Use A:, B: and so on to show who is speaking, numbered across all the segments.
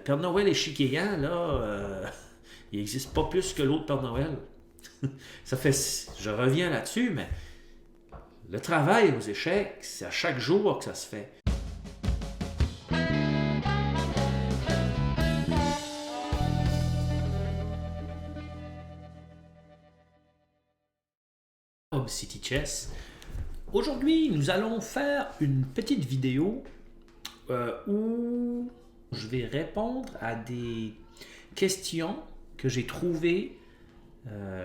A: Père Noël échiquéant, là, il n'existe pas plus que l'autre Père Noël. Ça fait, je reviens là-dessus, mais le travail aux échecs, c'est à chaque jour que ça se fait. City Chess. Aujourd'hui, nous allons faire une petite vidéo où je vais répondre à des questions que j'ai trouvées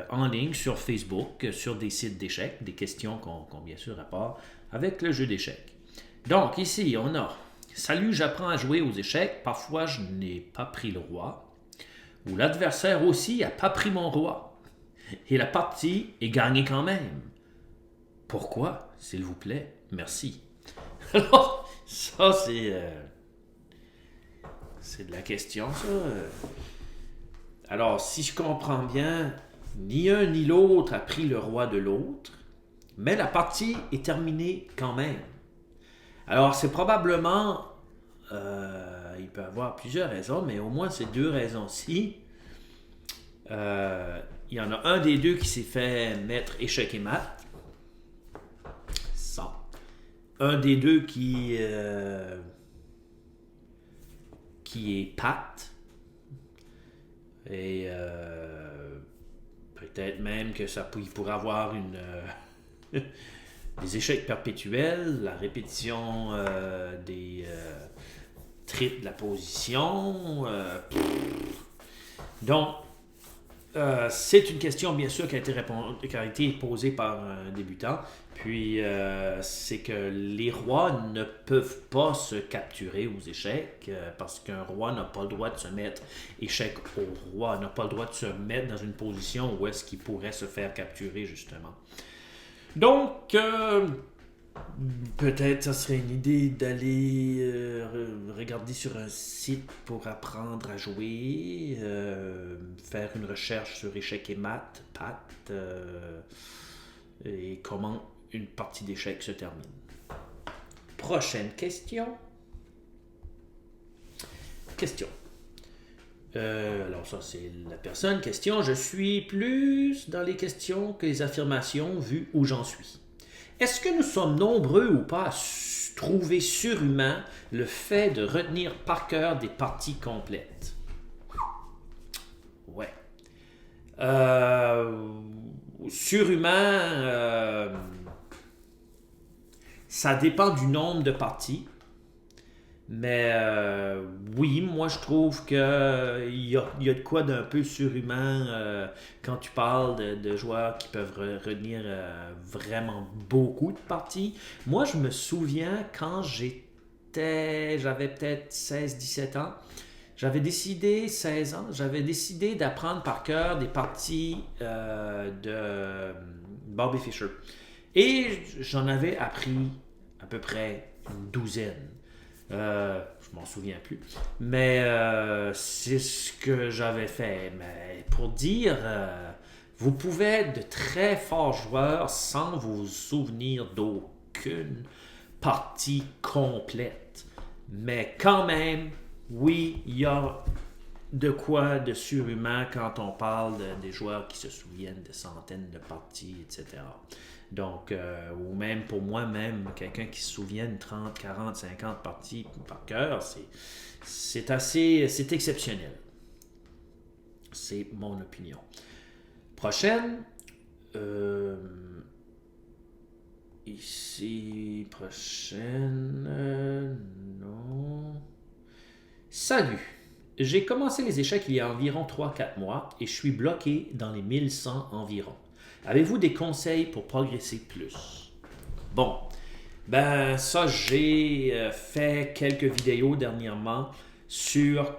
A: en ligne sur Facebook, sur des sites d'échecs, des questions qu'on bien sûr rapport avec le jeu d'échecs. Donc ici, on a « Salut, j'apprends à jouer aux échecs. Parfois, je n'ai pas pris le roi. » Ou « L'adversaire aussi n'a pas pris mon roi. Et la partie est gagnée quand même. Pourquoi, s'il vous plaît? Merci. » Alors, ça, c'est de la question, ça. Alors, si je comprends bien, ni un ni l'autre a pris le roi de l'autre, mais la partie est terminée quand même. Alors, c'est probablement, il peut y avoir plusieurs raisons, mais au moins ces deux raisons-ci. Il y en a un des deux qui s'est fait mettre échec et mat. Un des deux qui est pat. Et peut-être même que il pourrait avoir des échecs perpétuels, la répétition des triples de la position. Donc, c'est une question, bien sûr, qui a été posée par un débutant. Puis, c'est que les rois ne peuvent pas se capturer aux échecs parce qu'un roi n'a pas le droit de se mettre échec au roi, n'a pas le droit de se mettre dans une position où est-ce qu'il pourrait se faire capturer, justement. Donc, peut-être ça serait une idée d'aller regarder sur un site pour apprendre à jouer, faire une recherche sur échec et mat, pat, et comment une partie d'échecs se termine. Prochaine question. Alors ça c'est la personne. Question. Je suis plus dans les questions que les affirmations vu où j'en suis. Est-ce que nous sommes nombreux ou pas à trouver surhumain le fait de retenir par cœur des parties complètes? Ouais. Surhumain, ça dépend du nombre de parties. Mais oui, moi je trouve qu'il y a de quoi d'un peu surhumain quand tu parles de joueurs qui peuvent retenir vraiment beaucoup de parties. Moi je me souviens quand j'avais peut-être 16-17 ans, j'avais décidé, 16 ans, j'avais décidé d'apprendre par cœur des parties de Bobby Fischer. Et j'en avais appris à peu près une douzaine. Je m'en souviens plus. Mais c'est ce que j'avais fait. Mais pour dire, vous pouvez être de très forts joueurs sans vous souvenir d'aucune partie complète. Mais quand même, oui, il y a de quoi de surhumain quand on parle des joueurs qui se souviennent de centaines de parties, etc. Donc, ou même pour moi-même, quelqu'un qui se souvienne 30, 40, 50 parties par cœur, c'est exceptionnel. C'est mon opinion. Prochaine. Ici, prochaine. Non. Salut. J'ai commencé les échecs il y a environ 3-4 mois et je suis bloqué dans les 1100 environ. Avez-vous des conseils pour progresser plus? Bon, ben ça, j'ai fait quelques vidéos dernièrement sur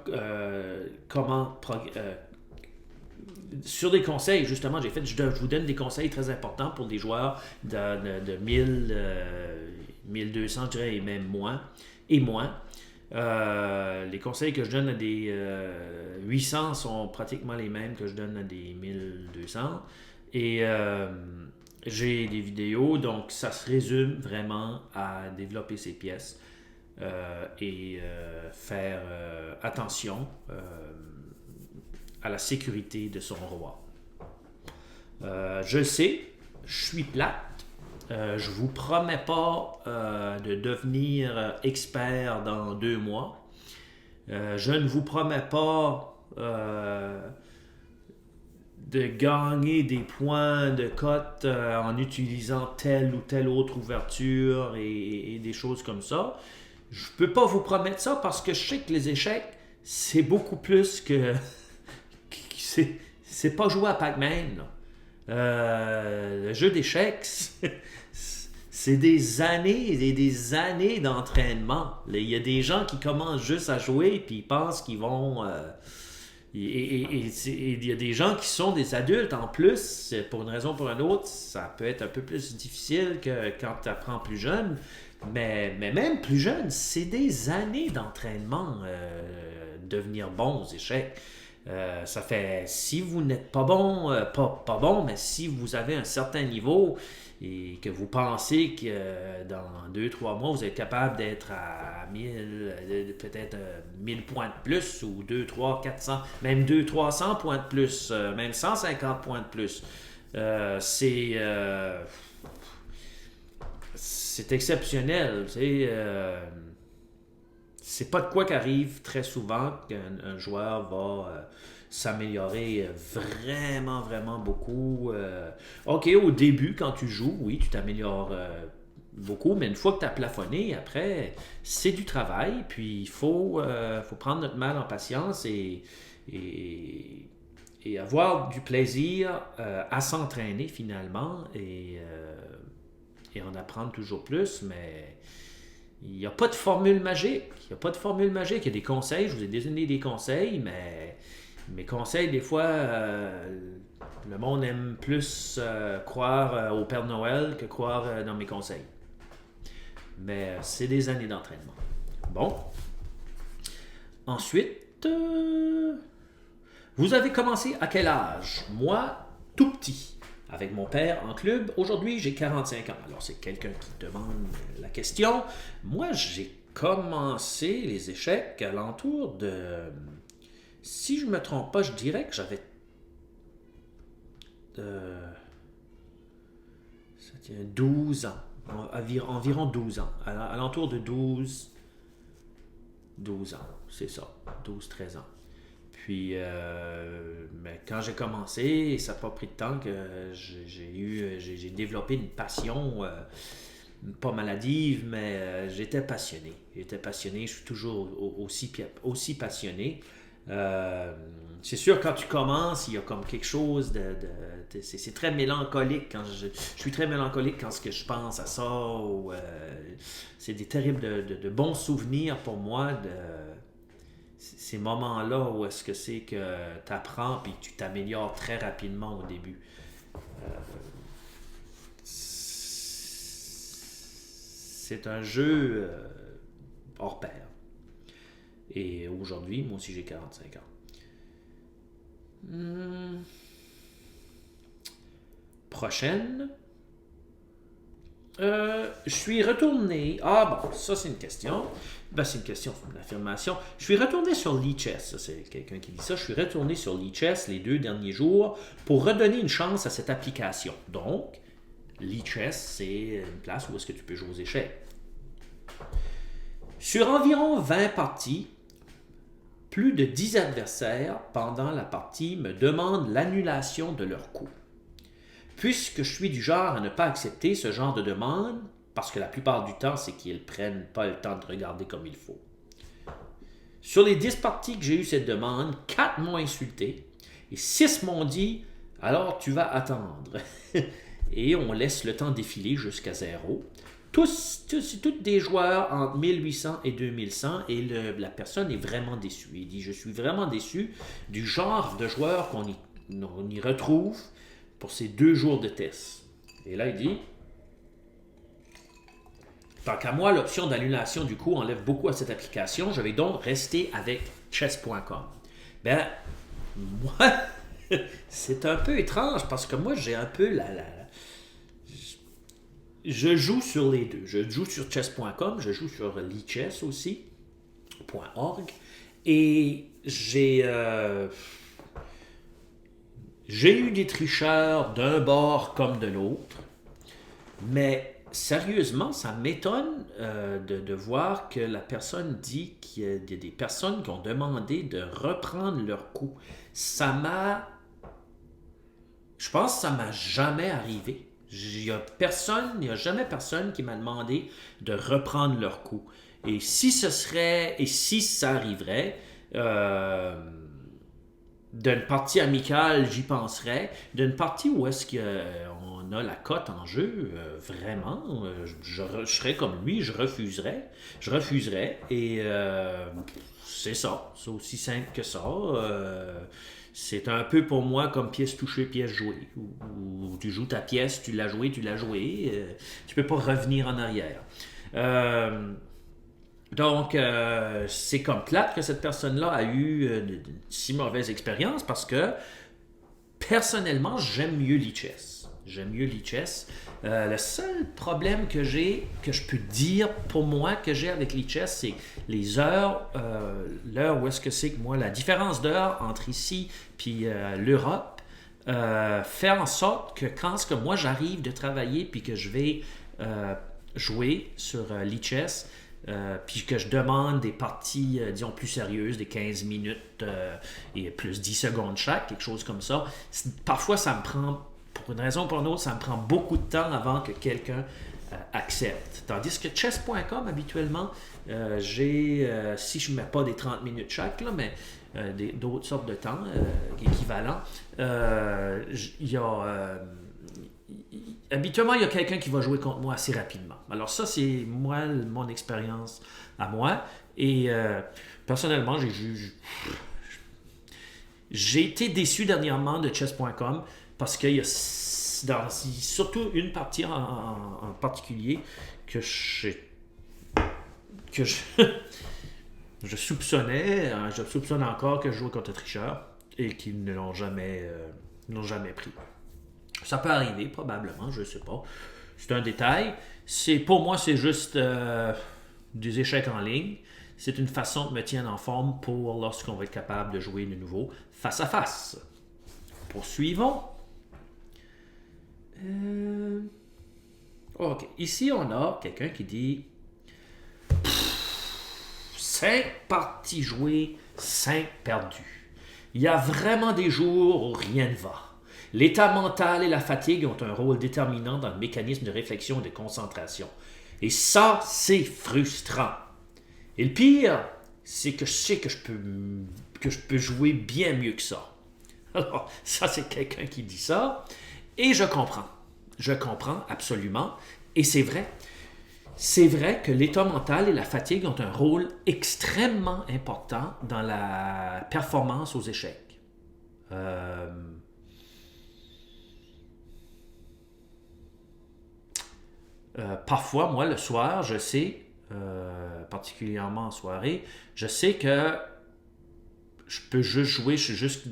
A: sur des conseils, justement, je vous donne des conseils très importants pour des joueurs de 1000, 1200, je dirais, et même moins, et moins. Les conseils que je donne à des 800 sont pratiquement les mêmes que je donne à des 1200. Et j'ai des vidéos, donc ça se résume vraiment à développer ces pièces. et faire attention à la sécurité de son roi. Je le sais, je suis plate. Je vous promets pas de devenir expert dans 2 mois. Je ne vous promets pas de gagner des points de cote en utilisant telle ou telle autre ouverture et des choses comme ça. Je peux pas vous promettre ça parce que je sais que les échecs, c'est beaucoup plus que... c'est pas jouer à Pac-Man, là. Le jeu d'échecs, c'est des années et des années d'entraînement. Il y a des gens qui commencent juste à jouer puis ils pensent qu'ils vont... et il y a des gens qui sont des adultes en plus, pour une raison ou pour une autre, ça peut être un peu plus difficile que quand tu apprends plus jeune. Mais même plus jeune, c'est des années d'entraînement devenir bon aux échecs. Ça fait, si vous n'êtes pas bon, pas bon, mais si vous avez un certain niveau et que vous pensez que dans 2-3 mois, vous êtes capable d'être à 1000, peut-être 1000 points de plus, ou 2, 3, 400, même 200-300 points de plus, même 150 points de plus, c'est exceptionnel. C'est pas de quoi qu'arrive très souvent qu'un joueur va s'améliorer vraiment, vraiment beaucoup. OK, au début, quand tu joues, oui, tu t'améliores beaucoup, mais une fois que tu as plafonné, après, c'est du travail, puis il faut prendre notre mal en patience et avoir du plaisir à s'entraîner finalement et en apprendre toujours plus, mais il n'y a pas de formule magique. Il n'y a pas de formule magique. Il y a des conseils, je vous ai donné des conseils, mais mes conseils, des fois, le monde aime plus croire au Père Noël que croire dans mes conseils. Mais c'est des années d'entraînement. Bon. Ensuite, vous avez commencé à quel âge? Moi, tout petit. Avec mon père en club. Aujourd'hui, j'ai 45 ans. Alors, c'est quelqu'un qui demande la question. Moi, j'ai commencé les échecs à l'entour de... Si je ne me trompe pas, je dirais que j'avais... ça tient 12 ans. Environ 12 ans. À l'entour de 12 ans, c'est ça. 12-13 ans. Puis, mais quand j'ai commencé, ça n'a pas pris de temps que j'ai développé une passion, pas maladive, mais j'étais passionné. Je suis toujours aussi passionné. C'est sûr, quand tu commences, il y a comme quelque chose c'est très mélancolique. Je suis très mélancolique quand je pense à ça. C'est des terribles de bons souvenirs pour moi de ces moments-là où est-ce que c'est que tu apprends et tu t'améliores très rapidement au début. C'est un jeu hors pair. Et aujourd'hui, moi aussi j'ai 45 ans. Prochaine. Je suis retourné... Ah bon, ça c'est une question. Ben, c'est une question, c'est une affirmation. Je suis retourné sur Lichess. Ça, c'est quelqu'un qui dit ça. Je suis retourné sur Lichess les 2 derniers jours pour redonner une chance à cette application. Donc, Lichess, c'est une place où est-ce que tu peux jouer aux échecs. Sur environ 20 parties, plus de 10 adversaires pendant la partie me demandent l'annulation de leur coup. Puisque je suis du genre à ne pas accepter ce genre de demande, parce que la plupart du temps, c'est qu'ils ne prennent pas le temps de regarder comme il faut. Sur les 10 parties que j'ai eu cette demande, 4 m'ont insulté et 6 m'ont dit « Alors tu vas attendre ». Et on laisse le temps défiler jusqu'à 0. Tous des joueurs entre 1800 et 2100 et la personne est vraiment déçue. Il dit « Je suis vraiment déçu du genre de joueur qu'on y retrouve pour ces 2 jours de test. » Et là, il dit « Tant qu'à moi, l'option d'annulation du coup enlève beaucoup à cette application. Je vais donc rester avec chess.com. » Ben, moi, c'est un peu étrange parce que moi, j'ai un peu Je joue sur les deux. Je joue sur chess.com, je joue sur lichess aussi, .org. Et j'ai eu des tricheurs d'un bord comme de l'autre, mais sérieusement, ça m'étonne de voir que la personne dit qu'il y a des personnes qui ont demandé de reprendre leur coup. Ça m'a... Je pense que ça m'a jamais arrivé. Il n'y a jamais personne qui m'a demandé de reprendre leur coup. Et si ça arriverait, d'une partie amicale, j'y penserais. D'une partie où est-ce qu'on a la cote en jeu, vraiment, je serais comme lui, je refuserais. Je refuserais. Et c'est ça. C'est aussi simple que ça. C'est un peu pour moi comme pièce touchée, pièce jouée. Où tu joues ta pièce, tu l'as jouée, tu l'as jouée. Tu peux pas revenir en arrière. Donc, c'est comme plate que cette personne-là a eu si mauvaise expérience parce que, personnellement, j'aime mieux lichess. J'aime mieux lichess. Le seul problème que je peux dire pour moi que j'ai avec lichess, c'est les heures, l'heure où est-ce que c'est que moi, la différence d'heure entre ici puis l'Europe, fait en sorte que quand ce que moi j'arrive de travailler puis que je vais jouer sur lichess, puis que je demande des parties, disons, plus sérieuses, des 15 minutes et plus 10 secondes chaque, quelque chose comme ça. Parfois, ça me prend, pour une raison ou pour une autre, ça me prend beaucoup de temps avant que quelqu'un accepte. Tandis que chess.com, habituellement, si je ne mets pas des 30 minutes chaque, là, mais d'autres sortes de temps équivalents, il y a... habituellement, il y a quelqu'un qui va jouer contre moi assez rapidement. Alors ça, c'est moi, mon expérience à moi. Et personnellement, j'ai été déçu dernièrement de chess.com parce qu'il y a surtout une partie en particulier que je soupçonnais, je soupçonne encore que je jouais contre un tricheur et qu'ils ne l'ont jamais pris. Ça peut arriver, probablement, je ne sais pas. C'est un détail. Pour moi, c'est juste des échecs en ligne. C'est une façon de me tenir en forme pour lorsqu'on va être capable de jouer de nouveau face à face. Poursuivons. OK. Ici, on a quelqu'un qui dit 5 parties jouées, 5 perdues. Il y a vraiment des jours où rien ne va. L'état mental et la fatigue ont un rôle déterminant dans le mécanisme de réflexion et de concentration. Et ça, c'est frustrant. Et le pire, c'est que je sais que je peux jouer bien mieux que ça. Alors, ça, c'est quelqu'un qui dit ça. Et je comprends. Je comprends absolument. Et c'est vrai. C'est vrai que l'état mental et la fatigue ont un rôle extrêmement important dans la performance aux échecs. Parfois, moi, le soir, je sais, particulièrement en soirée, je sais que je peux juste jouer, je suis juste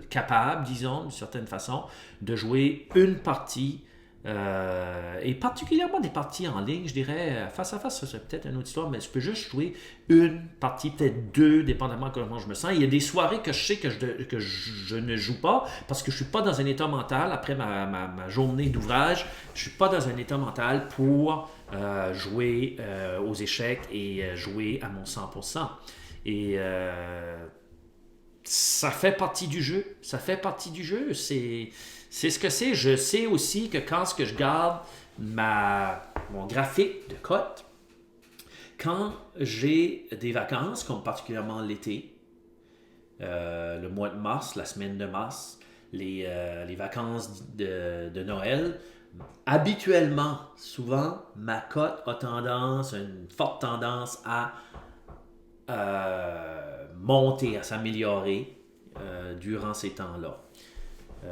A: capable, disons, d'une certaine façon, de jouer une partie, et particulièrement des parties en ligne, je dirais, face à face, ça serait peut-être une autre histoire, mais je peux juste jouer une partie, peut-être deux, dépendamment de comment je me sens. Il y a des soirées que je sais que je ne joue pas, parce que je ne suis pas dans un état mental, après ma journée d'ouvrage, je ne suis pas dans un état mental pour jouer aux échecs et jouer à mon 100%. Et ça fait partie du jeu. Ça fait partie du jeu. C'est ce que c'est. Je sais aussi que quand je garde mon graphique de cote, quand j'ai des vacances, comme particulièrement l'été, le mois de mars, la semaine de mars, les vacances de Noël, habituellement, souvent, ma cote a une forte tendance à monter, à s'améliorer durant ces temps-là.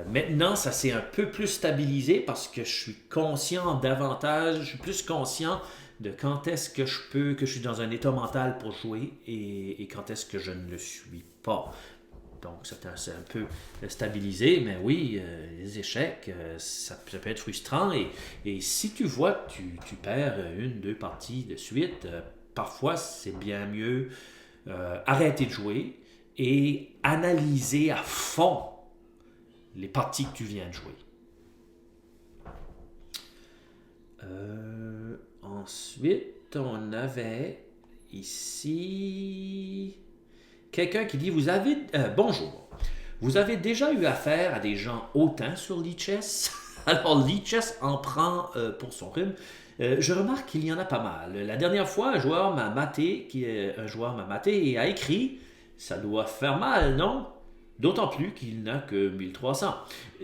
A: Maintenant, ça s'est un peu plus stabilisé parce que je suis conscient davantage, je suis plus conscient de quand est-ce que je suis dans un état mental pour jouer et quand est-ce que je ne le suis pas. donc c'est un peu stabilisé, mais oui, les échecs, ça peut être frustrant. Et si tu vois que tu perds une, deux parties de suite, parfois c'est bien mieux arrêter de jouer et analyser à fond les parties que tu viens de jouer. Ensuite, on avait ici quelqu'un qui dit bonjour. Vous avez déjà eu affaire à des gens hautains sur Lichess? Alors, Lichess en prend pour son rhume. Je remarque qu'il y en a pas mal. La dernière fois, un joueur m'a maté et a écrit ça doit faire mal, non? D'autant plus qu'il n'a que 1300.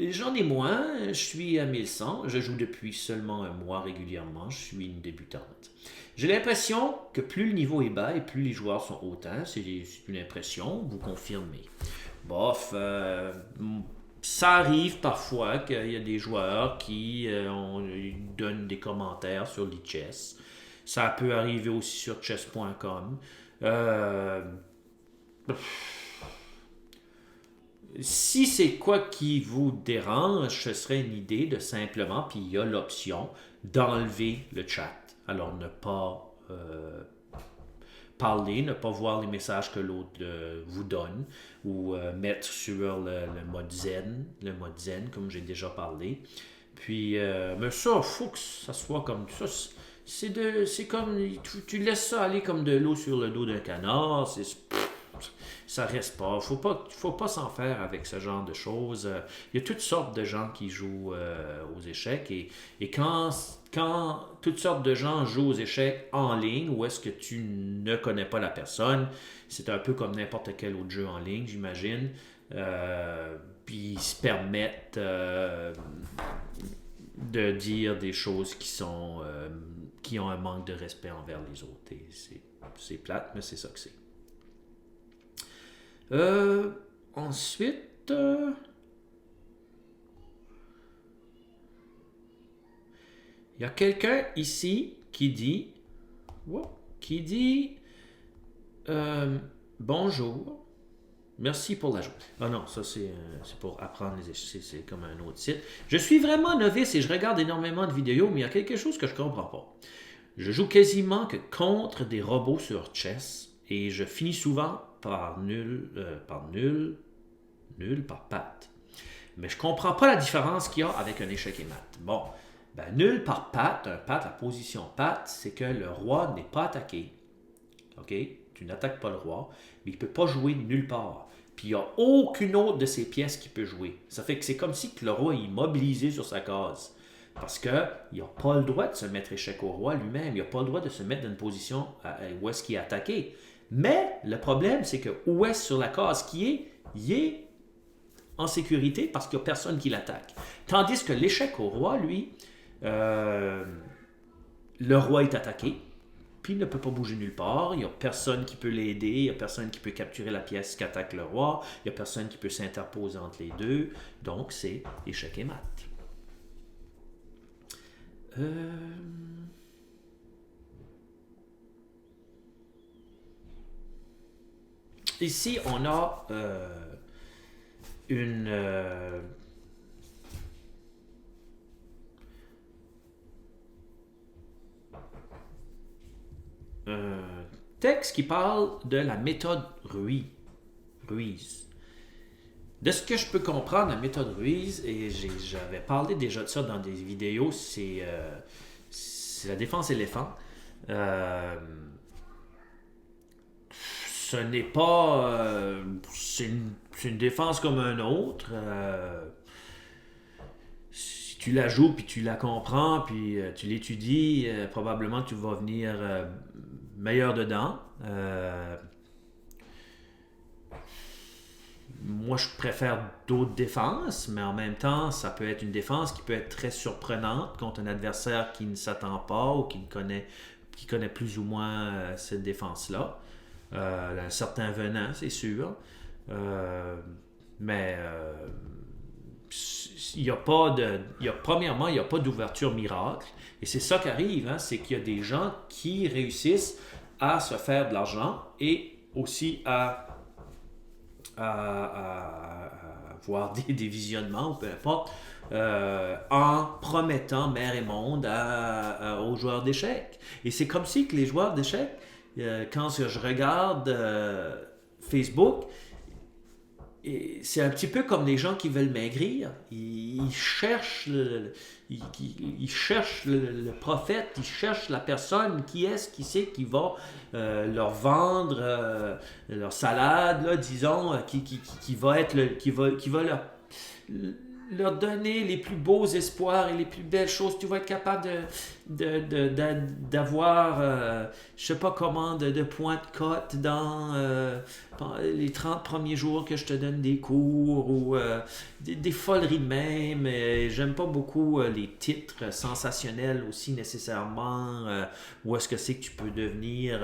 A: J'en ai moins, je suis à 1100, je joue depuis seulement un mois régulièrement, je suis une débutante. J'ai l'impression que plus le niveau est bas et plus les joueurs sont hautains, c'est une impression, vous confirmez. Bof, ça arrive parfois qu'il y a des joueurs qui donnent des commentaires sur Lichess. Ça peut arriver aussi sur chess.com. Si c'est quoi qui vous dérange, ce serait une idée de simplement, puis il y a l'option d'enlever le chat. Alors ne pas parler, ne pas voir les messages que l'autre vous donne, ou mettre sur le mode zen, comme j'ai déjà parlé. Puis, mais ça, il faut que ça soit comme ça. C'est comme, tu laisses ça aller comme de l'eau sur le dos d'un canard, ça reste pas. Faut pas s'en faire avec ce genre de choses. Il y a toutes sortes de gens qui jouent aux échecs et quand toutes sortes de gens jouent aux échecs en ligne, où est-ce que tu ne connais pas la personne, c'est un peu comme n'importe quel autre jeu en ligne, j'imagine. Puis ils se permettent de dire des choses qui ont un manque de respect envers les autres. Et c'est plate, mais c'est ça que c'est. Ensuite, il y a quelqu'un ici qui dit bonjour, merci pour la journée. Ah non, ça c'est pour apprendre les échecs, c'est comme un autre site. Je suis vraiment novice et je regarde énormément de vidéos, mais il y a quelque chose que je comprends pas. Je joue quasiment que contre des robots sur chess et je finis souvent par nul par patte. Mais je comprends pas la différence qu'il y a avec un échec et mat. Bon, nul par patte, la position patte, c'est que le roi n'est pas attaqué. OK? Tu n'attaques pas le roi, mais il ne peut pas jouer nulle part. Puis il n'y a aucune autre de ses pièces qui peut jouer. Ça fait que c'est comme si le roi est immobilisé sur sa case. Parce qu'il n'a pas le droit de se mettre échec au roi lui-même. Il n'a pas le droit de se mettre dans une position où est-ce qu'il est attaqué. Mais le problème, c'est que où est-ce sur la case il est en sécurité parce qu'il n'y a personne qui l'attaque. Tandis que l'échec au roi, lui, le roi est attaqué, puis il ne peut pas bouger nulle part, il n'y a personne qui peut l'aider, il n'y a personne qui peut capturer la pièce qu'attaque le roi, il n'y a personne qui peut s'interposer entre les deux, donc c'est échec et mat. Ici, on a un texte qui parle de la méthode Ruiz. De ce que je peux comprendre, la méthode Ruiz, et j'avais parlé déjà de ça dans des vidéos, c'est la défense éléphant. Ce n'est pas... c'est une défense comme un autre. Si tu la joues, puis tu la comprends, puis tu l'étudies, probablement tu vas venir meilleur dedans. Moi, je préfère d'autres défenses, mais en même temps, ça peut être une défense qui peut être très surprenante contre un adversaire qui ne s'attend pas ou qui connaît plus ou moins cette défense-là. Un certain venin, c'est sûr. Mais premièrement, il n'y a pas d'ouverture miracle. Et c'est ça qui arrive, c'est qu'il y a des gens qui réussissent à se faire de l'argent et aussi à à avoir des visionnements, ou peu importe, en promettant mer et monde aux joueurs d'échecs. Et c'est comme si que les joueurs d'échecs, quand je regarde Facebook, c'est un petit peu comme les gens qui veulent maigrir. Ils cherchent ils cherchent le prophète, ils cherchent la personne qui c'est qui va leur vendre leur salade, là, disons, qui va être qui va leur donner les plus beaux espoirs et les plus belles choses. Tu vas être capable d'avoir, je sais pas comment, de points de cote dans les 30 premiers jours que je te donne des cours ou des foleries de même. J'aime pas beaucoup les titres sensationnels aussi nécessairement. Où est-ce que c'est que tu peux devenir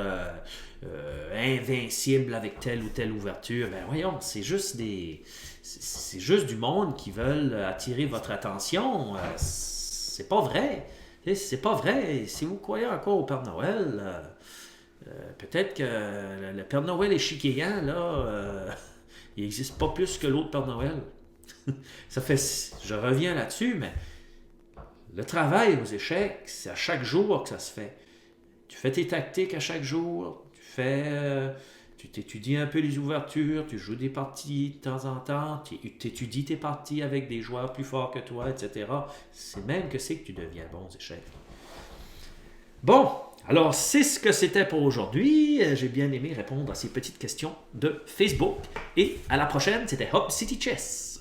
A: invincible avec telle ou telle ouverture? Ben voyons, c'est juste du monde qui veulent attirer votre attention. C'est pas vrai. C'est pas vrai. Si vous croyez encore au Père Noël, peut-être que le Père Noël échiquéant, là, il n'existe pas plus que l'autre Père Noël. Je reviens là-dessus, mais le travail aux échecs, c'est à chaque jour que ça se fait. Tu fais tes tactiques à chaque jour. Tu t'étudies un peu les ouvertures, tu joues des parties de temps en temps, tu étudies tes parties avec des joueurs plus forts que toi, etc. C'est même que tu deviens bon aux échecs. Bon, alors c'est ce que c'était pour aujourd'hui. J'ai bien aimé répondre à ces petites questions de Facebook. Et à la prochaine, c'était Hop City Chess.